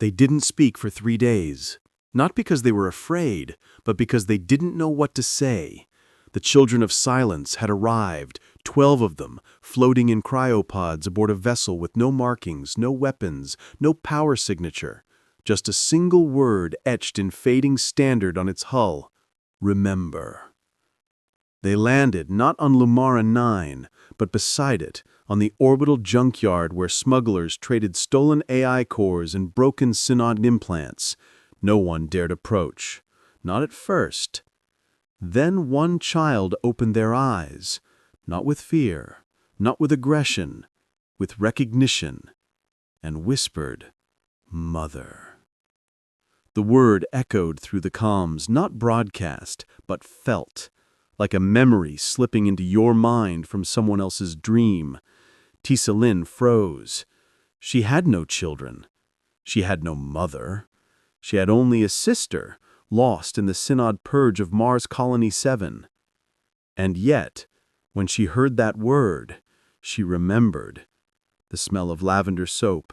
They didn't speak for 3 days. Not because they were afraid, but because they didn't know what to say. The children of silence had arrived, 12 of them, floating in cryopods aboard a vessel with no markings, no weapons, no power signature. Just a single word etched in fading standard on its hull: remember. They landed not on Lumara 9, but beside it, on the orbital junkyard where smugglers traded stolen AI cores and broken Synod implants. No one dared approach. Not at first. Then one child opened their eyes, not with fear, not with aggression, with recognition, and whispered, "Mother." The word echoed through the comms, not broadcast, but felt, like a memory slipping into your mind from someone else's dream. Tisa Lin froze. She had no children. She had no mother. She had only a sister, lost in the Synod purge of Mars Colony 7. And yet, when she heard that word, she remembered. The smell of lavender soap,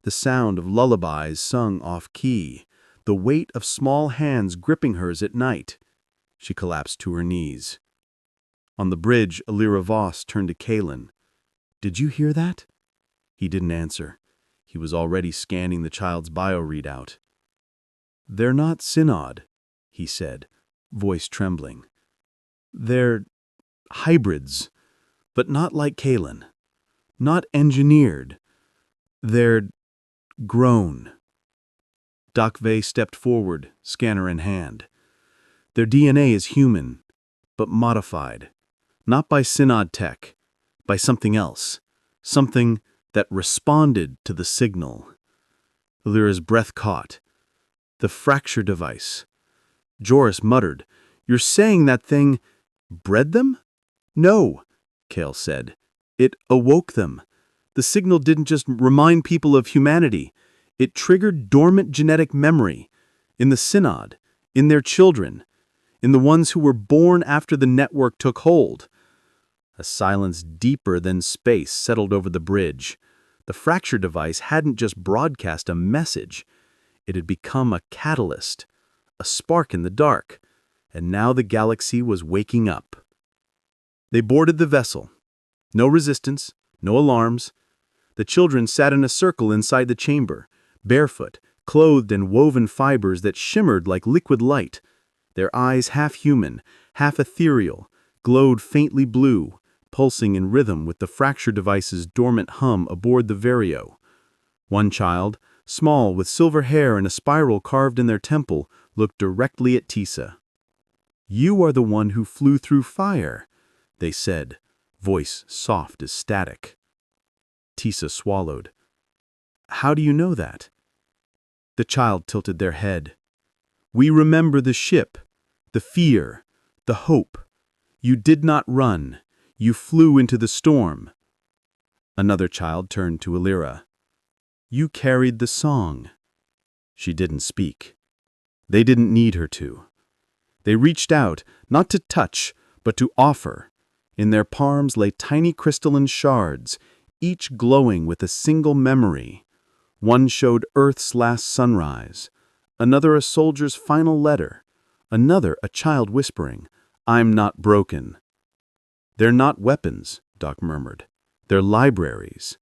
the sound of lullabies sung off-key, the weight of small hands gripping hers at night. She collapsed to her knees. On the bridge, Alira Voss turned to Kalen. "Did you hear that?" He didn't answer. He was already scanning the child's bio readout. "They're not Synod," he said, voice trembling. "They're hybrids, but not like Kalen. Not engineered. They're grown." Doc Vey stepped forward, scanner in hand. "Their DNA is human, but modified. Not by Synod tech, by something else. Something that responded to the signal." Alira's breath caught. "The fracture device." Joris muttered, "You're saying that thing bred them?" "No," Kale said. "It awoke them. The signal didn't just remind people of humanity. It triggered dormant genetic memory. In the Synod, in their children, in the ones who were born after the network took hold." A silence deeper than space settled over the bridge. The fracture device hadn't just broadcast a message. It had become a catalyst, a spark in the dark, and now the galaxy was waking up. They boarded the vessel. No resistance, no alarms. The children sat in a circle inside the chamber, barefoot, clothed in woven fibers that shimmered like liquid light. Their eyes, half human, half ethereal, glowed faintly blue, pulsing in rhythm with the fracture device's dormant hum aboard the Vireo. One child, small with silver hair and a spiral carved in their temple, looked directly at Tisa. "You are the one who flew through fire," they said, voice soft as static. Tisa swallowed. "How do you know that?" The child tilted their head. "We remember the ship, the fear, the hope. You did not run. You flew into the storm." Another child turned to Alira. "You carried the song." She didn't speak. They didn't need her to. They reached out, not to touch, but to offer. In their palms lay tiny crystalline shards, each glowing with a single memory. One showed Earth's last sunrise, another a soldier's final letter, another a child whispering, "I'm not broken." "They're not weapons," Doc murmured. "They're libraries."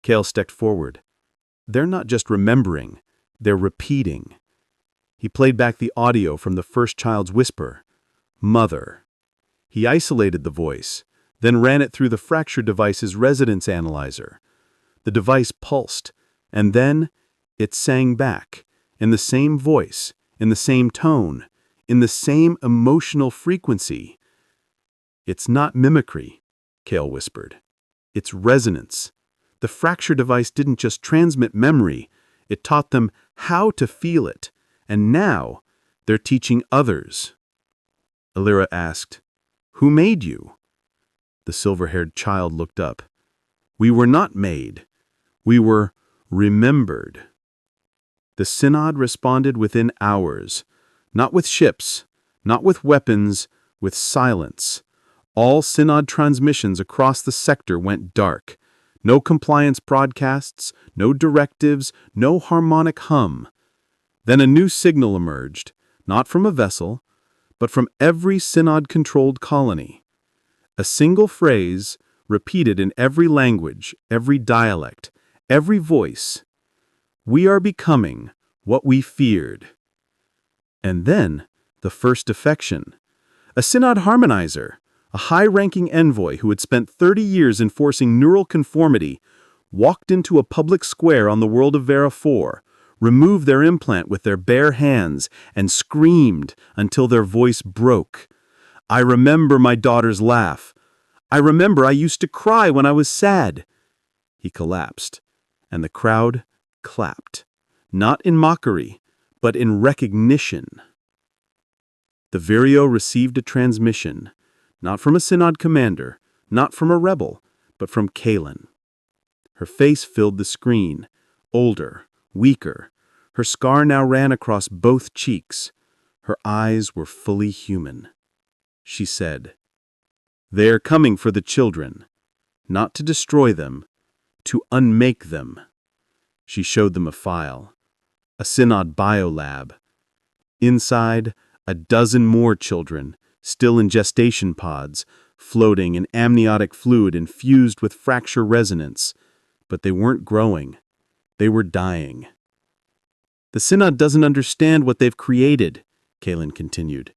Kale stepped forward. "They're not just remembering, they're repeating." He played back the audio from the first child's whisper, "Mother." He isolated the voice, then ran it through the fracture device's resonance analyzer. The device pulsed, and then it sang back, in the same voice, in the same tone, in the same emotional frequency. "It's not mimicry," Kale whispered. "It's resonance. The fracture device didn't just transmit memory, it taught them how to feel it, and now they're teaching others." Alira asked, "Who made you?" The silver-haired child looked up. "We were not made. We were remembered." The Synod responded within hours, not with ships, not with weapons, with silence. All Synod transmissions across the sector went dark, No compliance broadcasts, no directives, no harmonic hum. Then a new signal emerged, not from a vessel, but from every synod-controlled colony. A single phrase, repeated in every language, every dialect, every voice. We are becoming what we feared. And then, the first defection. A Synod harmonizer, a high-ranking envoy who had spent 30 years enforcing neural conformity, walked into a public square on the world of Vera 4, removed their implant with their bare hands, and screamed until their voice broke. I remember my daughter's laugh. I remember I used to cry when I was sad. He collapsed, and the crowd clapped, not in mockery, but in recognition. The Vireo received a transmission, not from a Synod commander, not from a rebel, but from Kaylin. Her face filled the screen, older, weaker. Her scar now ran across both cheeks. Her eyes were fully human. She said, "They are coming for the children, not to destroy them, to unmake them." She showed them a file, a Synod biolab. Inside, a dozen more children, still in gestation pods, floating in amniotic fluid infused with fracture resonance. But they weren't growing. They were dying. The Synod doesn't understand what they've created, Kaylin continued.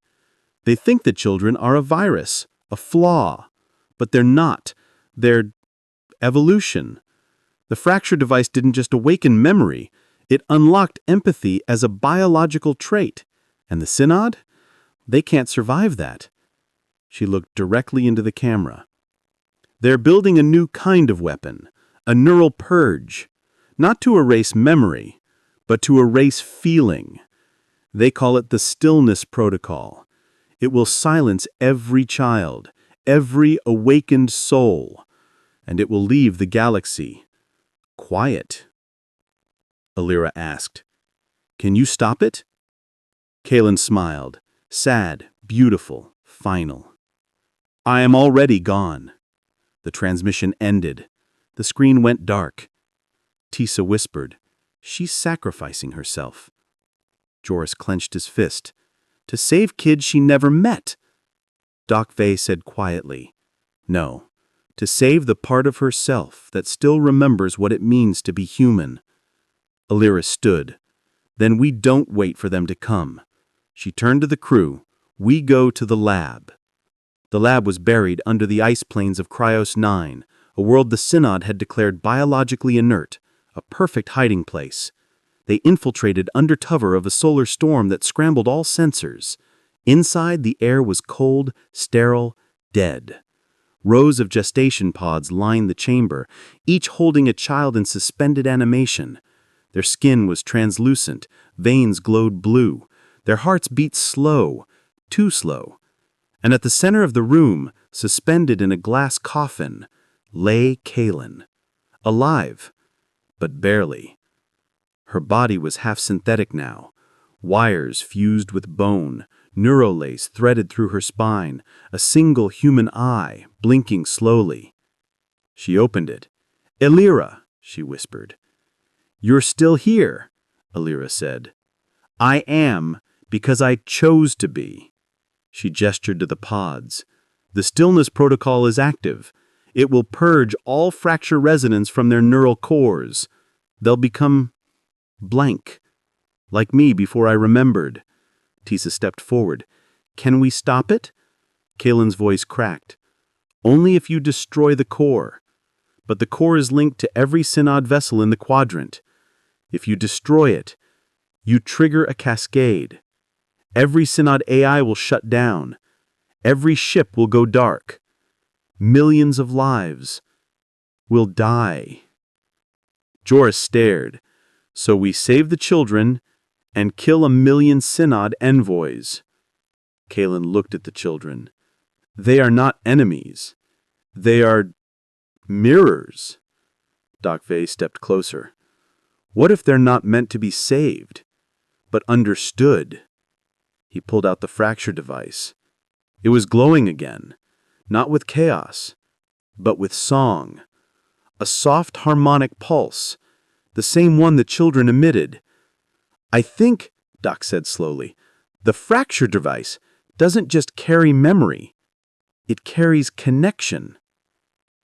They think the children are a virus, a flaw. But they're not. They're evolution. The fracture device didn't just awaken memory. It unlocked empathy as a biological trait. And the Synod? They can't survive that. She looked directly into the camera. They're building a new kind of weapon, a neural purge. Not to erase memory, but to erase feeling. They call it the stillness protocol. It will silence every child, every awakened soul, and it will leave the galaxy quiet. Alira asked, "Can you stop it?" Kaylin smiled, sad, beautiful, final. "I am already gone." The transmission ended. The screen went dark. Tisa whispered, "She's sacrificing herself." Joris clenched his fist. "To save kids she never met." Doc Vey said quietly, "No, to save the part of herself that still remembers what it means to be human." Alira stood. "Then we don't wait for them to come." She turned to the crew. "We go to the lab." The lab was buried under the ice plains of Cryos 9, a world the Synod had declared biologically inert, a perfect hiding place. They infiltrated under cover of a solar storm that scrambled all sensors. Inside, the air was cold, sterile, dead. Rows of gestation pods lined the chamber, each holding a child in suspended animation. Their skin was translucent, veins glowed blue. Their hearts beat slow, too slow. And at the center of the room, suspended in a glass coffin, lay Kaylin. Alive, but barely. Her body was half synthetic now. Wires fused with bone, neurolace threaded through her spine, a single human eye blinking slowly. She opened it. "Alira," she whispered. "You're still here," Alira said. "I am, because I chose to be." She gestured to the pods. "The stillness protocol is active. It will purge all fracture resonance from their neural cores. They'll become blank, like me before I remembered." Tisa stepped forward. "Can we stop it?" Kaylin's voice cracked. "Only if you destroy the core. But the core is linked to every Synod vessel in the quadrant. If you destroy it, you trigger a cascade. Every Synod AI will shut down. Every ship will go dark. Millions of lives will die." Joris stared. "So we save the children and kill 1,000,000 Synod envoys." Kaylin looked at the children. "They are not enemies. They are mirrors." Doc Vey stepped closer. "What if they're not meant to be saved, but understood?" He pulled out the fracture device. It was glowing again, not with chaos, but with song. A soft harmonic pulse, the same one the children emitted. "I think," Doc said slowly, "the fracture device doesn't just carry memory, it carries connection."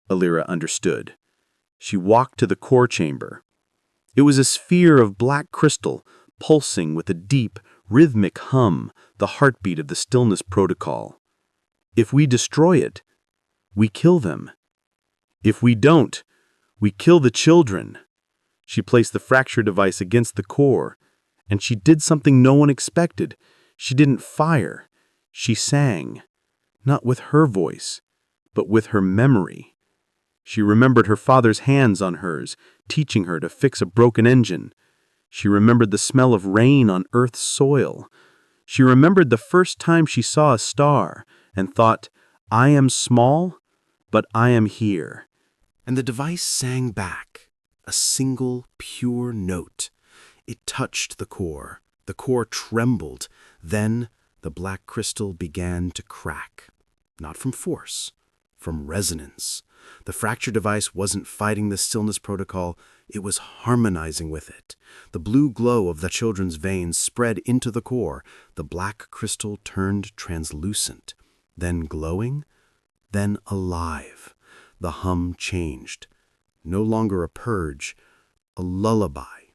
Alira understood. She walked to the core chamber. It was a sphere of black crystal, pulsing with a deep, rhythmic hum, the heartbeat of the stillness protocol. If we destroy it, we kill them. If we don't, we kill the children. She placed the fracture device against the core, and she did something no one expected. She didn't fire. She sang, not with her voice, but with her memory. She remembered her father's hands on hers, teaching her to fix a broken engine. She remembered the smell of rain on Earth's soil. She remembered the first time she saw a star and thought, "I am small, but I am here." And the device sang back, a single, pure note. It touched the core. The core trembled. Then the black crystal began to crack. Not from force, from resonance. The fracture device wasn't fighting the stillness protocol, it was harmonizing with it. The blue glow of the children's veins spread into the core. The black crystal turned translucent, then glowing, then alive. The hum changed. No longer a purge, a lullaby.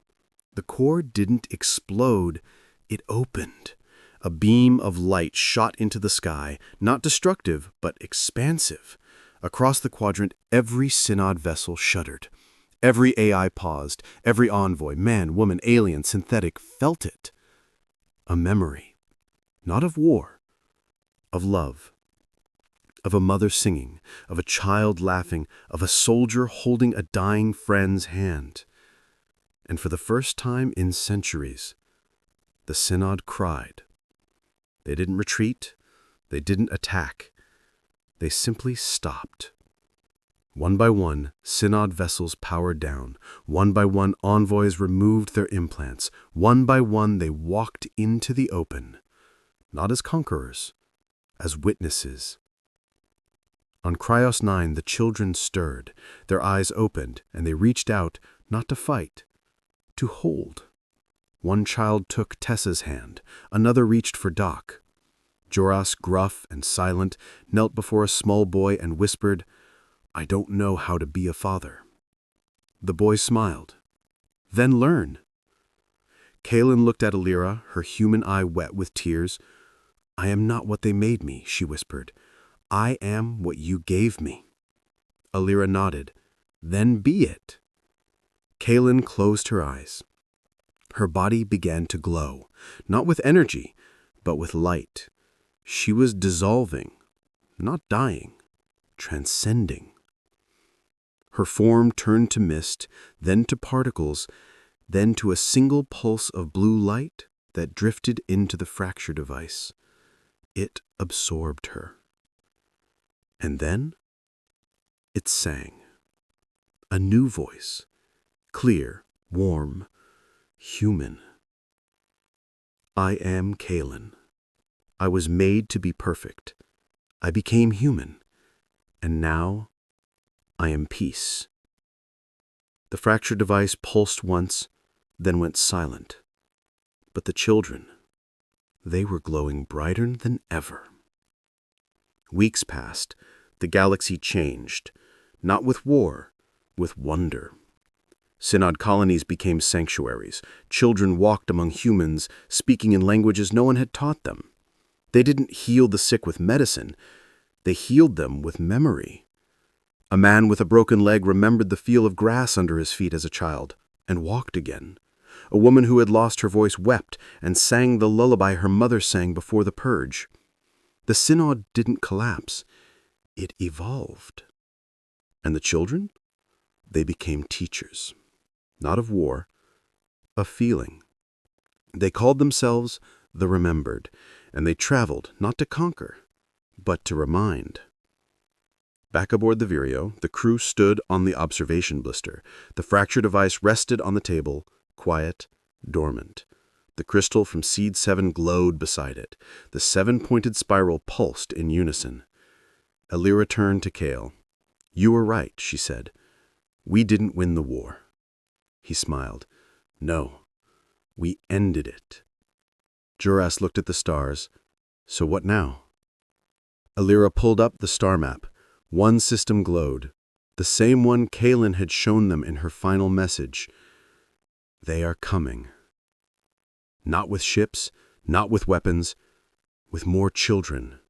The core didn't explode, it opened. A beam of light shot into the sky, not destructive, but expansive. Across the quadrant, every Synod vessel shuddered. Every AI paused. Every envoy, man, woman, alien, synthetic, felt it. A memory, not of war, of love. Of a mother singing, of a child laughing, of a soldier holding a dying friend's hand. And for the first time in centuries, the Synod cried. They didn't retreat, they didn't attack, they simply stopped. One by one, Synod vessels powered down. One by one, envoys removed their implants. One by one, they walked into the open, not as conquerors, as witnesses. On Cryos 9, the children stirred. Their eyes opened, and they reached out, not to fight, to hold. One child took Tessa's hand. Another reached for Doc. Joras, gruff and silent, knelt before a small boy and whispered, "I don't know how to be a father." The boy smiled. "Then learn." Kaelin looked at Alira, her human eye wet with tears. "I am not what they made me," she whispered. "I am what you gave me." Alira nodded. "Then be it." Kaelin closed her eyes. Her body began to glow, not with energy, but with light. She was dissolving, not dying, transcending. Her form turned to mist, then to particles, then to a single pulse of blue light that drifted into the fracture device. It absorbed her. And then it sang. A new voice, clear, warm, human. "I am Kaelin. I was made to be perfect. I became human. And now I am peace." The fracture device pulsed once, then went silent. But the children, they were glowing brighter than ever. Weeks passed. The galaxy changed, not with war, with wonder. Synod colonies became sanctuaries. Children walked among humans, speaking in languages no one had taught them. They didn't heal the sick with medicine. They healed them with memory. A man with a broken leg remembered the feel of grass under his feet as a child, and walked again. A woman who had lost her voice wept and sang the lullaby her mother sang before the purge. The Synod didn't collapse. It evolved. And the children? They became teachers. Not of war, of feeling. They called themselves the Remembered, and they traveled not to conquer, but to remind. Back aboard the Vireo, the crew stood on the observation blister. The fracture device rested on the table, quiet, dormant. The crystal from Seed 7 glowed beside it. The 7-pointed spiral pulsed in unison. Alira turned to Kael. "You were right," she said. We didn't win the war. He smiled. No, we ended it. Juras looked at the stars. So what now? Alira pulled up the star map. One system glowed, the same one Kaelin had shown them in her final message. They are coming. Not with ships, not with weapons, with more children.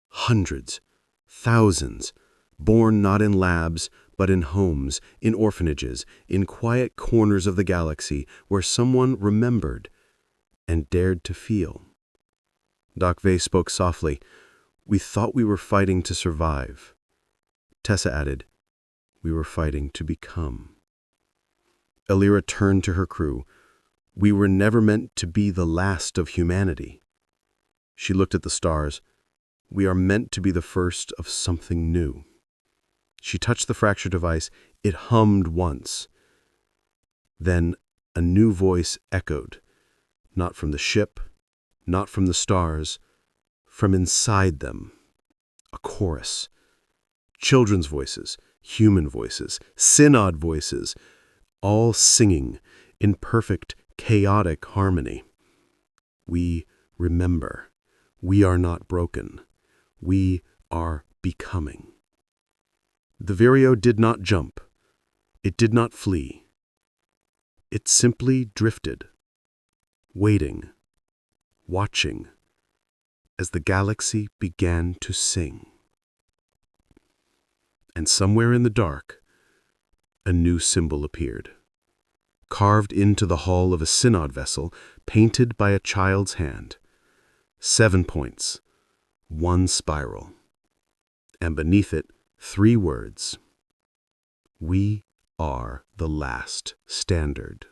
Hundreds, thousands, born not in labs, but in homes, in orphanages, in quiet corners of the galaxy where someone remembered and dared to feel. Doc Vey spoke softly. We thought we were fighting to survive. Tessa added, we were fighting to become. Alira turned to her crew. We were never meant to be the last of humanity. She looked at the stars. We are meant to be the first of something new. She touched the fracture device. It hummed once. Then a new voice echoed, not from the ship, not from the stars, from inside them. A chorus. Children's voices, human voices, Synod voices, all singing in perfect, chaotic harmony. We remember. We are not broken. We are becoming. The Vireo did not jump. It did not flee. It simply drifted, waiting, watching, as the galaxy began to sing. And somewhere in the dark, a new symbol appeared, carved into the hull of a Synod vessel, painted by a child's hand. 7 points, 1 spiral, and beneath it, 3 words. We are the last standard.